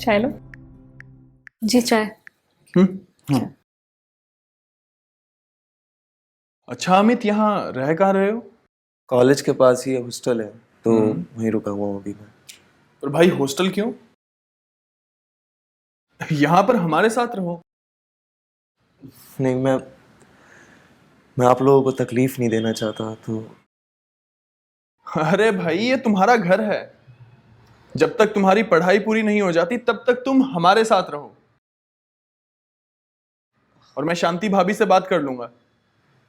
चाय लो। जी चाय। हम्म। अच्छा अमित, यहाँ रह कहाँ रहे हो? कॉलेज के पास ही हॉस्टल है तो हम्म। वहीं रुका हुआ हूँ अभी मैं। पर भाई हॉस्टल क्यों? यहाँ पर हमारे साथ रहो। नहीं, मैं आप लोगों को तकलीफ नहीं देना चाहता तो। अरे भाई, ये तुम्हारा घर है। जब तक तुम्हारी पढ़ाई पूरी नहीं हो जाती तब तक तुम हमारे साथ रहो। और मैं शांति भाभी से बात कर लूंगा।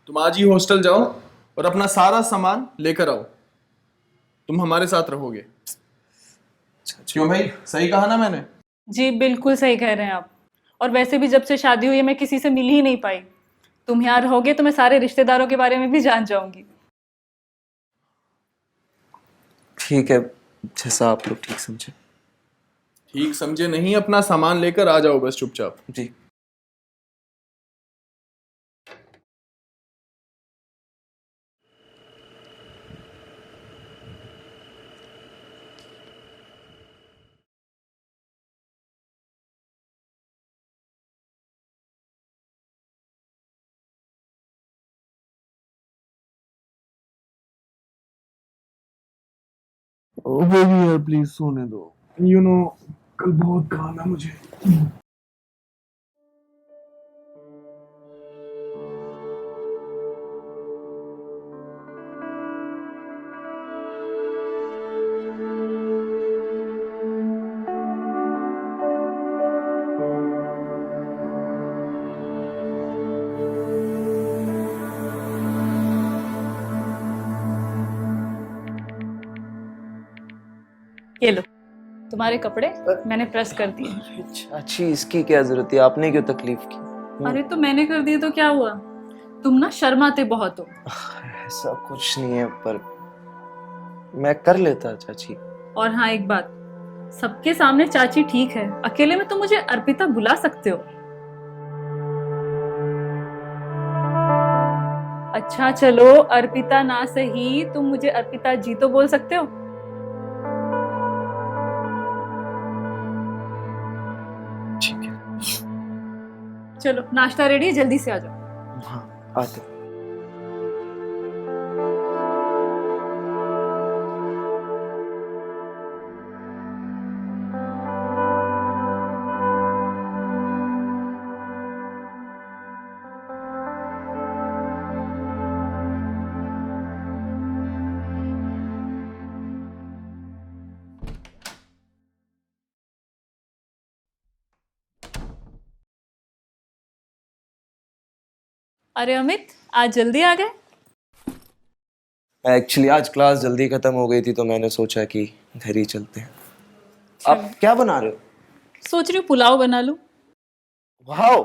तुम आज ही हॉस्टल जाओ और अपना सारा सामान लेकर आओ। तुम हमारे साथ रहोगे। क्यों भाई, सही कहा ना मैंने? जी बिल्कुल सही कह रहे हैं आप। और वैसे भी जब से शादी हुई है मैं किसी से मिल ही नहीं पाई। तुम यहाँ रहोगे तो मैं सारे रिश्तेदारों के बारे में भी जान जाऊंगी। ठीक है, जैसा आप लोग ठीक समझे। ठीक समझे नहीं, अपना सामान लेकर आ जाओ बस चुपचाप। जी। ओ बेबी यार, प्लीज सोने दो। कल बहुत काम है मुझे। ये लो तुम्हारे कपड़े मैंने प्रेस कर दिए। चाची, इसकी क्या जरूरत है? आपने क्यों तकलीफ की? अरे तो मैंने कर दिए तो क्या हुआ? तुम ना शर्माते बहुत हो। ऐसा कुछ नहीं है, पर मैं कर लेता चाची। और हाँ एक बात, सबके सामने चाची ठीक है, अकेले में तुम मुझे अर्पिता बुला सकते हो। अच्छा चलो अर्पिता ना सही, तुम मुझे अर्पिता जी तो बोल सकते हो। ठीक है। चलो नाश्ता रेडी है, जल्दी से आ जाओ। हाँ, आते। अरे अमित, आज जल्दी आ गए। एक्चुअली आज क्लास जल्दी खत्म हो गई थी तो मैंने सोचा कि घर ही चलते हैं। आप क्या बना रहे हो? सोच रही हूँ पुलाव बना लूं। वाओ,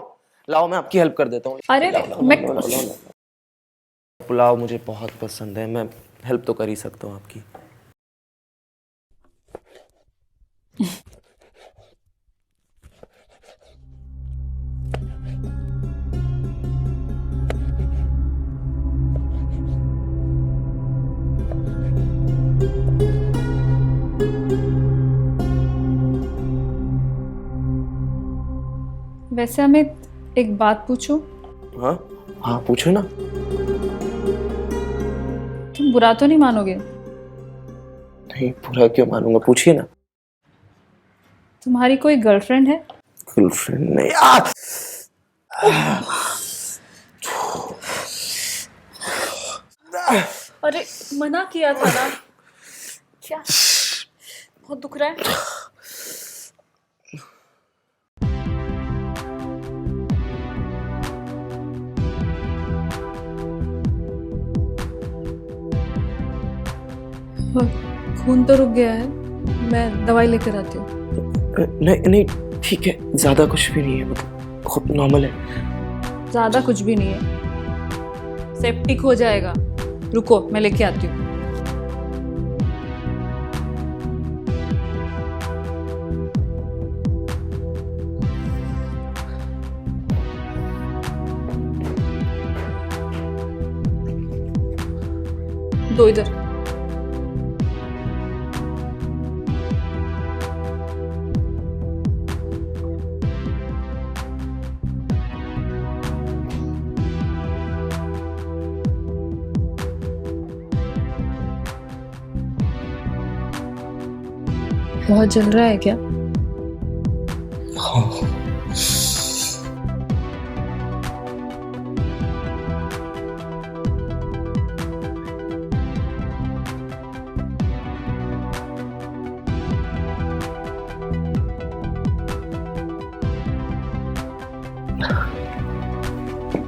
लाओ मैं आपकी हेल्प कर देता हूँ। अरे मैं पुलाव मुझे बहुत पसंद है, मैं हेल्प तो कर ही सकता हूँ आपकी। वैसे अमित एक बात पूछूं? हाँ हाँ, पूछो ना। तुम बुरा तो नहीं मानोगे? नहीं, पूरा क्यों मानूंगा, पूछिए ना। तुम्हारी कोई गर्लफ्रेंड है? गर्लफ्रेंड नहीं। अरे मना किया था ना। क्या बहुत दुख रहा है? खून तो रुक गया है, मैं दवाई लेकर आती हूँ। नहीं नहीं, ठीक है, ज्यादा कुछ भी नहीं है, मतलब बहुत नॉर्मल है। ज्यादा कुछ भी नहीं है, सेप्टिक हो जाएगा। रुको मैं लेके आती हूँ। दो इधर। बहुत जल रहा है क्या?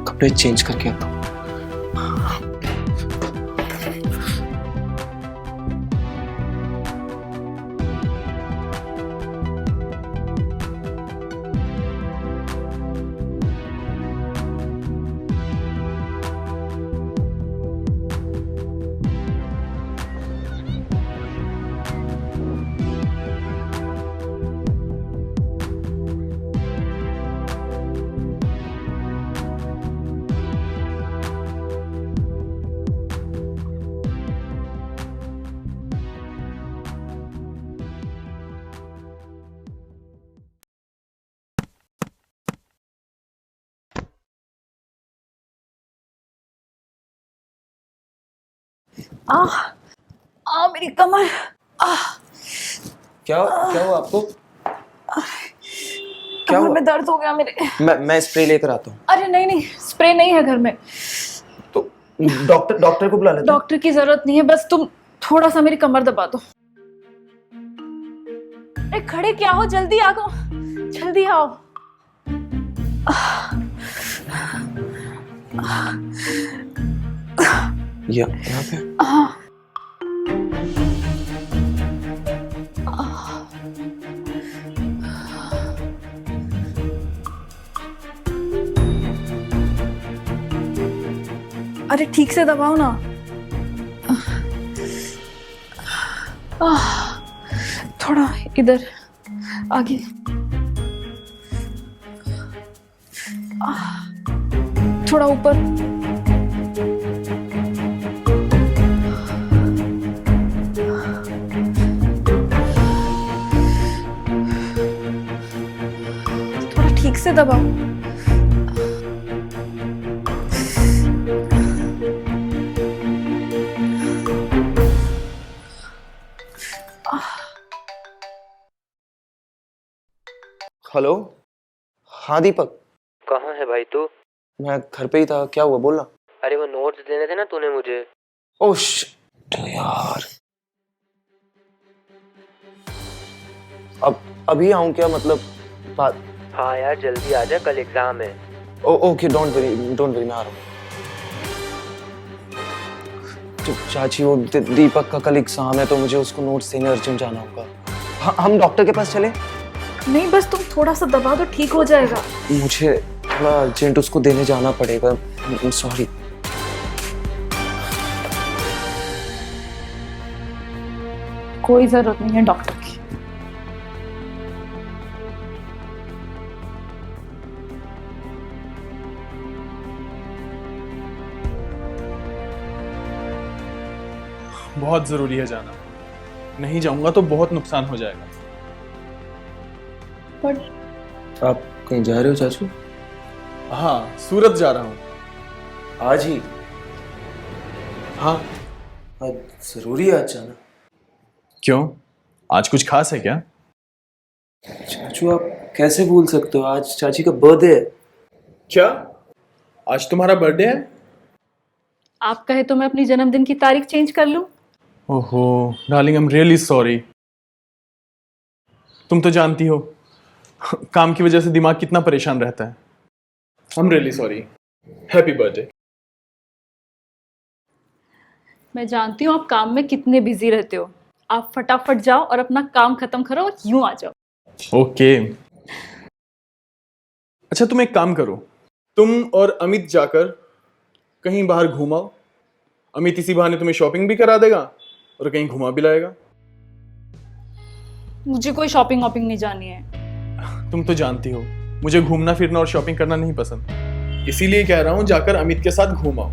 कपड़े चेंज करके आता हूँ। आह मेरी कमर। क्या हुआ आपको? कमर हुआ? में दर्द हो गया मेरे। मैं स्प्रे लेकर आता हूँ। अरे नहीं, स्प्रे नहीं है घर में। तो डॉक्टर को बुला लेते हैं। डॉक्टर की जरूरत नहीं है, बस तुम थोड़ा सा मेरी कमर दबा दो। अरे खड़े क्या हो, जल्दी आ गो, जल्दी आओ। यहाँ पे। अरे ठीक से दबाओ ना। थोड़ा इधर आगे। थोड़ा ऊपर। थोड़ा ठीक से दबाओ। हेलो, हाँ दीपक। कहाँ है भाई तू? मैं घर पे ही था, क्या हुआ बोलना। अरे वो नोट्स देने थे ना तूने मुझे। ओह शिट यार, अब अभी आऊँ क्या, मतलब बात। हाँ यार जल्दी आ जा, कल एग्जाम है। ओके, डोंट वरी मैं आ रहा हूँ। चाची वो दीपक का कल एग्जाम है तो मुझे उसको नोट्स देने अर्जेंट जाना होगा। हम डॉक्टर के पास चले? नहीं, बस तुम थोड़ा सा दबा दो, ठीक हो जाएगा। मुझे थोड़ा अर्जेंट उसको देने जाना पड़ेगा, सॉरी। कोई जरूरत नहीं है डॉक्टर की। बहुत जरूरी है जाना, नहीं जाऊंगा तो बहुत नुकसान हो जाएगा। पर आप कहीं जा रहे हो चाचू? हाँ, सूरत जा रहा हूँ आज ही? हाँ। आज जरूरी है आज जाना? क्यों, आज कुछ खास है क्या? चाचू आप कैसे भूल सकते हो, आज चाची का बर्थडे है। क्या आज तुम्हारा बर्थडे है? आप कहे तो मैं अपनी जन्मदिन की तारीख चेंज कर लूं? ओहो darling, I am really sorry. तुम तो जानती हो काम की वजह से दिमाग कितना परेशान रहता है। I am really sorry. Happy birthday. मैं जानती हूँ आप काम में कितने बिजी रहते हो। आप फटाफट जाओ और अपना काम खत्म करो और यूं आ जाओ। ओके। अच्छा तुम एक काम करो, तुम और अमित जाकर कहीं बाहर घूमाओ। अमित इसी बहाने तुम्हें शॉपिंग भी करा देगा और कहीं घुमा भी लाएगा। मुझे कोई शॉपिंग वॉपिंग नहीं जानी है। तुम तो जानती हो मुझे घूमना फिरना और शॉपिंग करना नहीं पसंद, इसीलिए कह रहा हूं जाकर अमित के साथ घूमाओ।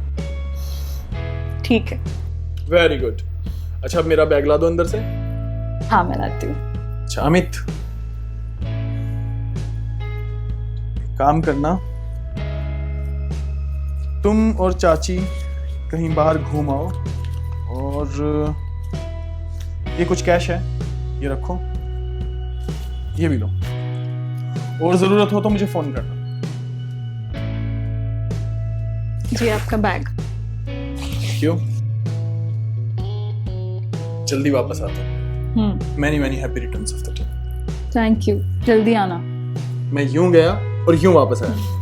ठीक है। Very good. अच्छा अब मेरा बैग ला दो अंदर से। हाँ मैं लाती हूँ। अच्छा अमित, काम करना, तुम और चाची कहीं बाहर घूम आओ और ये कुछ कैश है, ये रखो। ये भी लो, और जरूरत हो तो मुझे फोन करना। जी आपका बैग। क्यों? जल्दी वापस आता हूँ। Many many happy returns of the day. Thank you, जल्दी आना। मैं यूं गया और यूं वापस आया।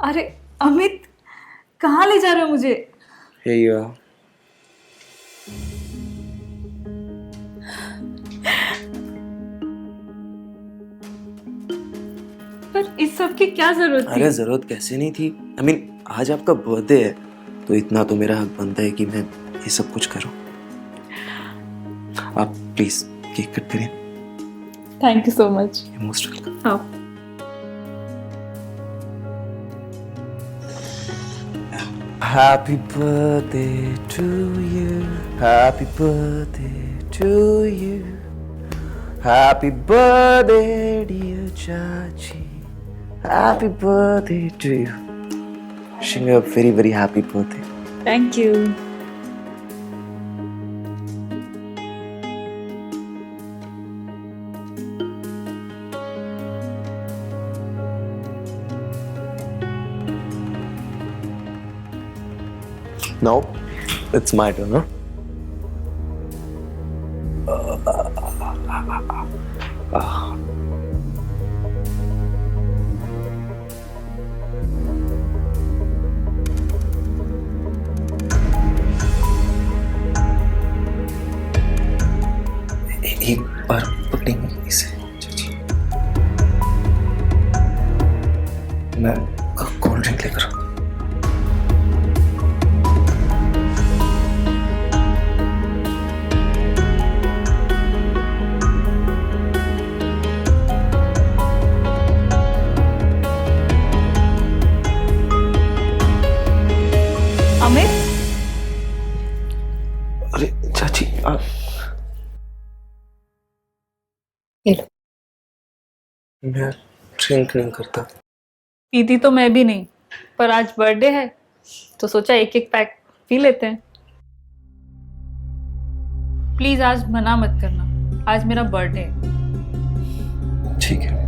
अरे अमित, कहाँ ले जा रहे हो मुझे? Here you are. पर इस सब की क्या जरूरत थी? अरे जरूरत कैसे नहीं थी? I mean, आज आपका बर्थडे है तो इतना तो मेरा हक बनता है कि मैं ये सब कुछ करूं। आप प्लीज केक कट करें। Thank you so much. Most welcome. हाँ। Happy birthday to you. Happy birthday to you. Happy birthday, dear Chachi. Happy birthday to you. Wishing you a very, very happy birthday. Thank you. Now, it's my turn, huh? एक बार पकड़ेंगे इसे। मैं cold drink लेकर आऊं। अमित, अरे चाची ये लो। मैं ड्रिंक नहीं करता। पीती तो मैं भी नहीं, पर आज बर्थडे है तो सोचा एक एक पैक पी लेते हैं। प्लीज आज मना मत करना, आज मेरा बर्थडे है। ठीक है।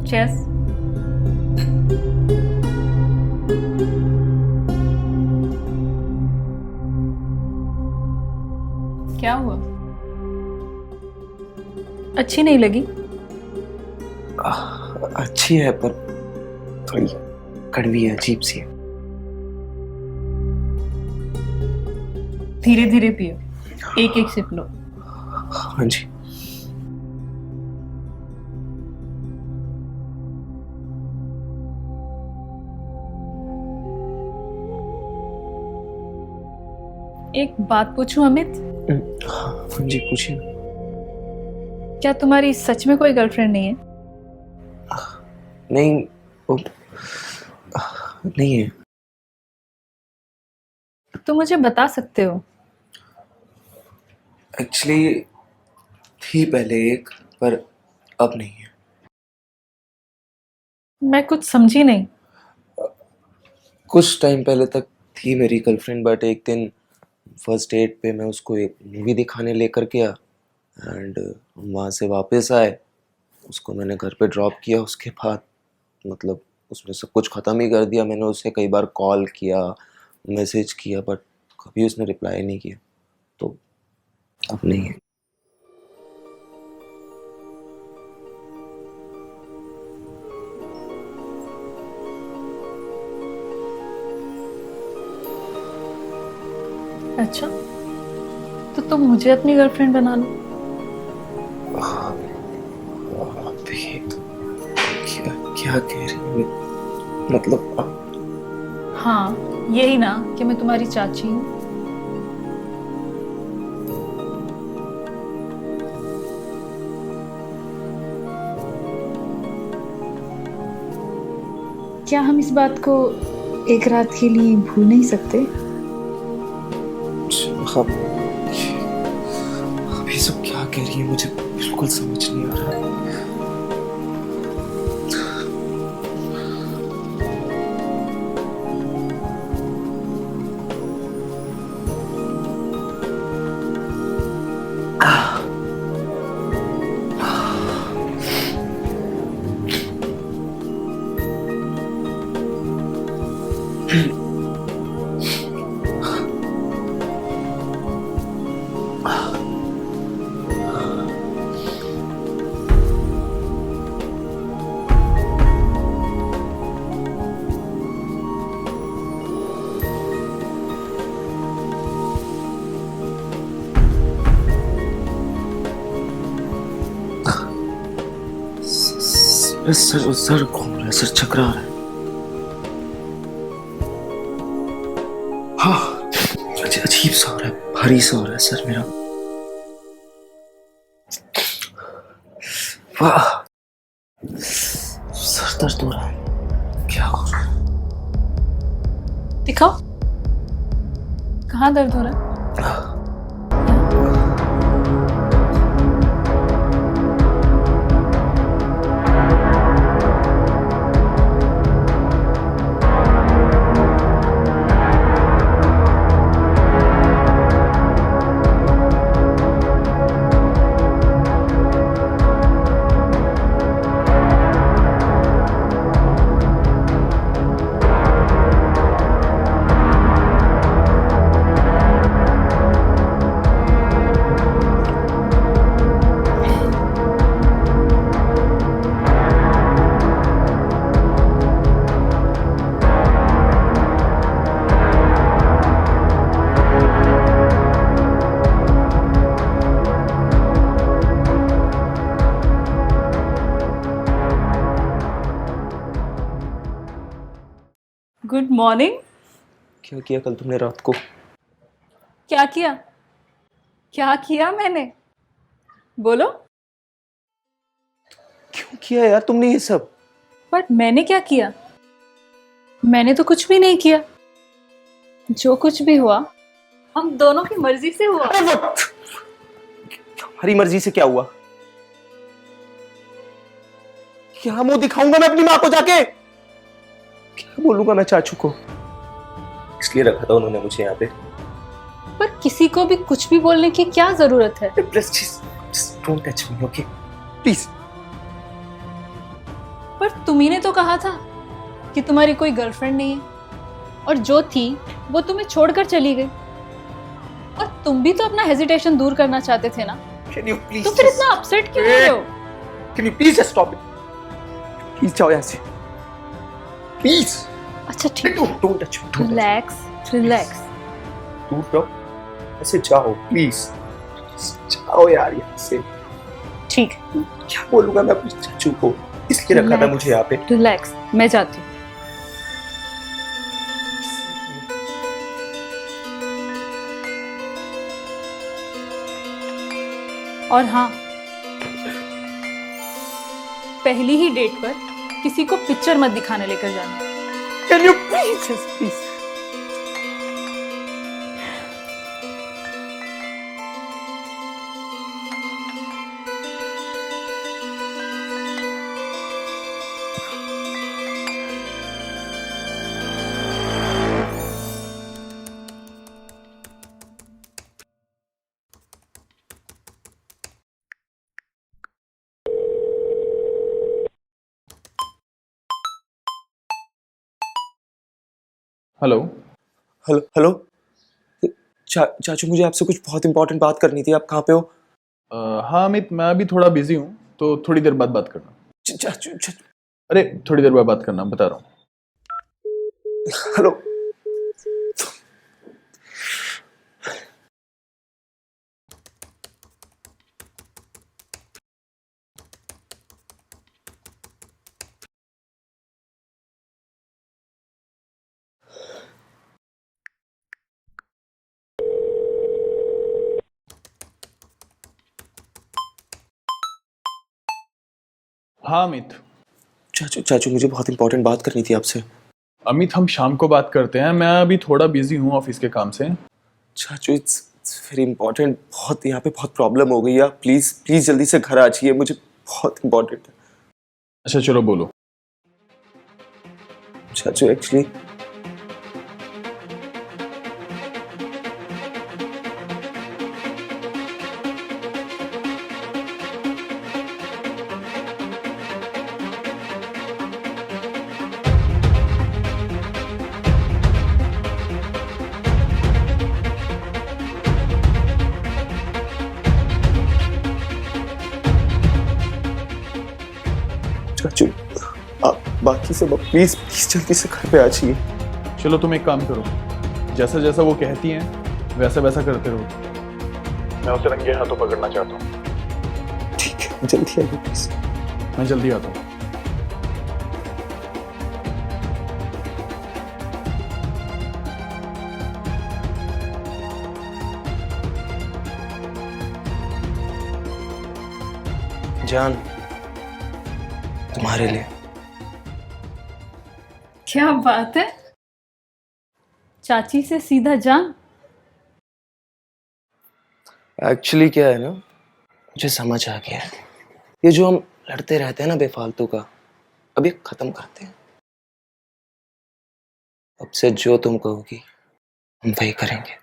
चेस। क्या हुआ? अच्छी नहीं लगी? अच्छी है पर थोड़ी कड़वी है, अजीब सी है। धीरे धीरे पियो, एक एक सिप लो। हाँ जी। एक बात पूछूं अमित? हाँ जी, पूछिए। क्या तुम्हारी सच में कोई गर्लफ्रेंड नहीं है? नहीं, वो नहीं है। तुम मुझे बता सकते हो। एक्चुअली थी पहले एक, पर अब नहीं है। मैं कुछ समझी नहीं। कुछ टाइम पहले तक थी मेरी गर्लफ्रेंड, बट एक दिन फर्स्ट डेट पे मैं उसको एक मूवी दिखाने लेकर गया एंड वहाँ से वापस आए, उसको मैंने घर पे ड्रॉप किया। उसके बाद मतलब उसने सब कुछ ख़त्म ही कर दिया। मैंने उसे कई बार कॉल किया, मैसेज किया, बट कभी उसने रिप्लाई नहीं किया, तो अब नहीं है। अच्छा, तो तुम मुझे अपनी गर्लफ्रेंड बना लो। क्या कह रही है? मतलब हाँ, यही ना कि मैं तुम्हारी चाची हूँ। क्या हम इस बात को एक रात के लिए भूल नहीं सकते? अभी सब क्या कह रही है? मुझे बिल्कुल समझ नहीं आ रहा। सर सर घूम रहा है, सर चकरा रहा है। हाँ, अजीब सा हो रहा है, भारी सा हो रहा है सर मेरा। वाह, सर दर्द हो रहा है, क्या करूं? दिखाओ कहाँ दर्द हो रहा है। Good morning. क्या किया कल तुमने रात को? क्या किया? क्या किया मैंने? बोलो। क्यों किया यार तुमने ये सब? बट मैंने क्या किया? मैंने तो कुछ भी नहीं किया। जो कुछ भी हुआ हम दोनों की मर्जी से हुआ। हमारी मर्जी से क्या हुआ? क्या मुंह दिखाऊंगा मैं अपनी माँ को जाके? क्या बोलूंगा मैं चाचू को? इसलिए रखा था उन्होंने मुझे यहाँ पे। पर किसी को भी कुछ भी बोलने की क्या जरूरत है? Please just don't touch me, okay? Please. पर तुम्ही ने तो कहा था कि तुम्हारी कोई गर्लफ्रेंड नहीं है, और जो थी वो तुम्हें छोड़कर चली गई, और तुम भी तो अपना हेजिटेशन दूर करना चाहते थे ना। Can you please तो फिर इतना अपसेट क्यों हो रहे हो? Can you please just stop it? Please जाओ यहाँ से। प्लीज। अच्छा ठीक है, Don't touch me. Relax relax. दूर रहो। ऐसे जाओ प्लीज। जाओ यार यहाँ से। ठीक है, क्या बोलूंगा मैं अपने चाचू को? इसलिए रखा था मुझे यहाँ पे। रिलैक्स, मैं जाती हूँ। और हाँ, पहली ही डेट पर किसी को पिक्चर मत दिखाने लेकर जाना। Can you please just please? Hello. Hello hello. चाचू मुझे आपसे कुछ बहुत इंपॉर्टेंट बात करनी थी। आप कहाँ पे हो? हाँ अमित, मैं अभी थोड़ा बिजी हूँ, तो थोड़ी देर बाद बात करना। चाचू अरे थोड़ी देर बाद बात करना, बता रहा हूँ। हेलो। हाँ अमित। चाचू मुझे बहुत इंपॉर्टेंट बात करनी थी आपसे। अमित हम शाम को बात करते हैं, मैं अभी थोड़ा बिजी हूँ ऑफिस के काम से। चाचू इट्स वेरी इंपॉर्टेंट, बहुत यहाँ पे बहुत प्रॉब्लम हो गई है, प्लीज प्लीज जल्दी से घर आ जाइए, मुझे बहुत इंपॉर्टेंट है। अच्छा चलो बोलो। चाचू एक्चुअली चाचू आप बाकी सब प्लीज प्लीज जल्दी से घर पे आ जाइए। चलो तुम एक काम करो, जैसा जैसा वो कहती हैं वैसा वैसा करते रहो। मैं उसे रंगे हाथों पकड़ना चाहता हूँ। ठीक है जल्दी आइए प्लीज। मैं जल्दी आता हूँ। जान तुम्हारे लिए। क्या बात है, चाची से सीधा जान। एक्चुअली क्या है ना, मुझे समझ आ गया है, ये जो हम लड़ते रहते हैं ना बेफालतू का, अब ये खत्म करते हैं। अब से जो तुम कहोगी हम वही करेंगे।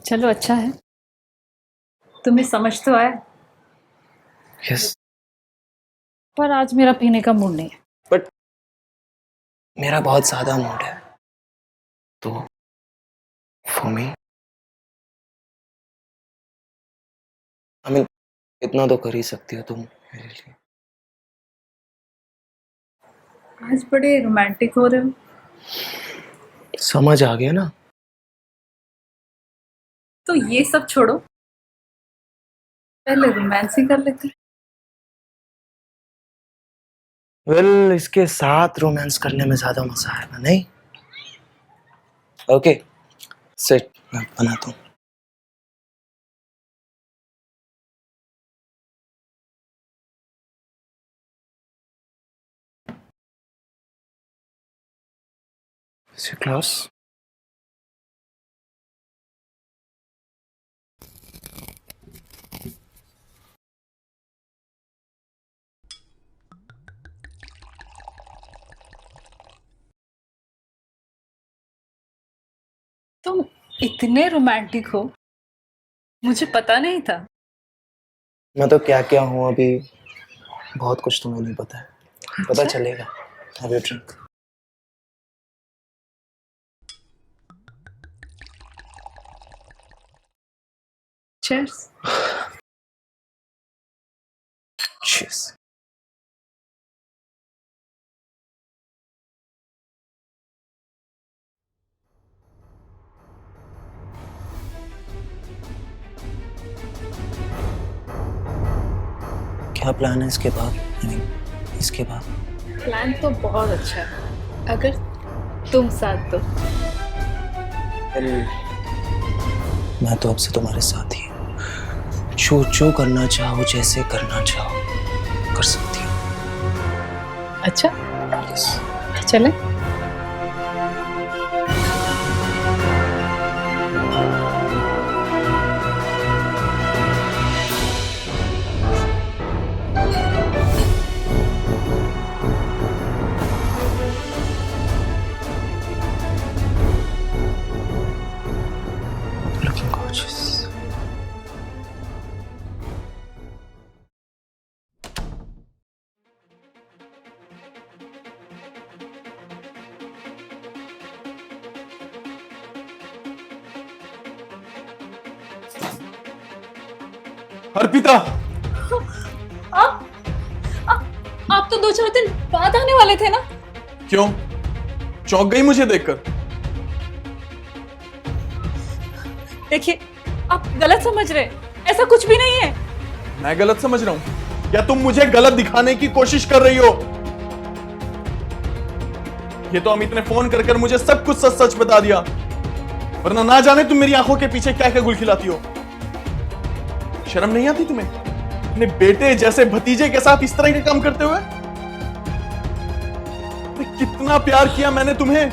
चलो अच्छा है, तुम्हें समझ तो आया। यस पर आज मेरा पीने का मूड नहीं है। बट मेरा बहुत ज्यादा मूड है, तो फॉर मी आई मीन इतना तो कर ही सकती हो तुम मेरे लिए। आज बड़े रोमांटिक हो रहे हो। समझ आ गया ना। तो ये सब छोड़ो, पहले रोमांस ही कर लेते। वेल इसके साथ रोमांस करने में ज्यादा मजा आएगा नहीं? ओके सेट, मैं बनाता हूँ। क्लास तुम इतने रोमांटिक हो, मुझे पता नहीं था। मैं तो क्या क्या हूँ अभी, बहुत कुछ तुम्हें नहीं पता है, पता अच्छा? चलेगा। Have you drink. Cheers. Cheers. क्या प्लान है इसके बाद? I mean, इसके बाद प्लान तो बहुत अच्छा है, अगर तुम साथ तो। मैं तो अब से तुम्हारे साथ ही हूँ, जो जो करना चाहो, जैसे करना चाहो कर सकती हो। अच्छा Yes. चले। Looking gorgeous. अर्पिता, आप तो 2-4 दिन बाद आने वाले थे ना। क्यों चौंक गई मुझे देखकर? देखिए, आप गलत समझ रहे हैं, ऐसा कुछ भी नहीं है। मैं गलत समझ रहा हूं या तुम मुझे गलत दिखाने की कोशिश कर रही हो? ये तो अमित ने फोन कर कर मुझे सब कुछ सच सच बता दिया, वरना ना जाने तुम मेरी आंखों के पीछे क्या क्या गुल खिलाती हो। शर्म नहीं आती तुम्हें अपने बेटे जैसे भतीजे के साथ इस तरह के काम करते हुए? कितना प्यार किया मैंने तुम्हें,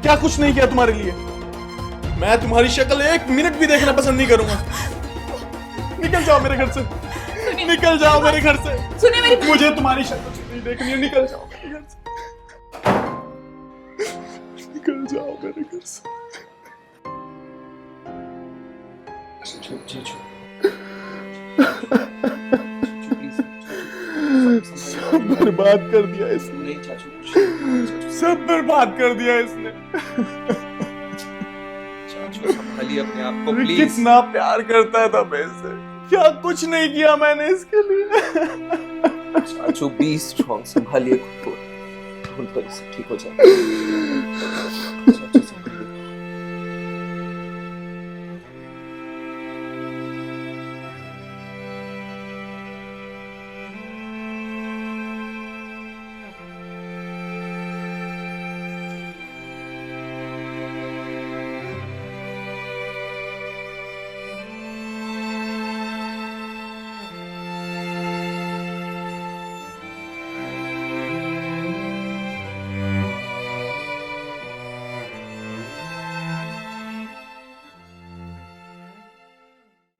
क्या कुछ नहीं किया तुम्हारे लिए। मैं तुम्हारी शक्ल 1 मिनट भी देखना पसंद नहीं करूंगा। निकल जाओ मेरे घर से, निकल जाओ मेरे घर से। सुनिए मेरी मुझे तुम्हारी शक्ल नहीं देखनी है, निकल जाओ मेरे घर से, निकल जाओ मेरे घर से। सब बर्बाद कर दिया इसने, सब बर्बाद कर दिया इसने। संभालिए अपने आप को मैं प्लीज। कितना प्यार करता था मैं इससे, क्या कुछ नहीं किया मैंने इसके लिए। चाचू बी स्ट्रॉन्ग, संभालिए खुद को, ठीक हो जाए। चाचू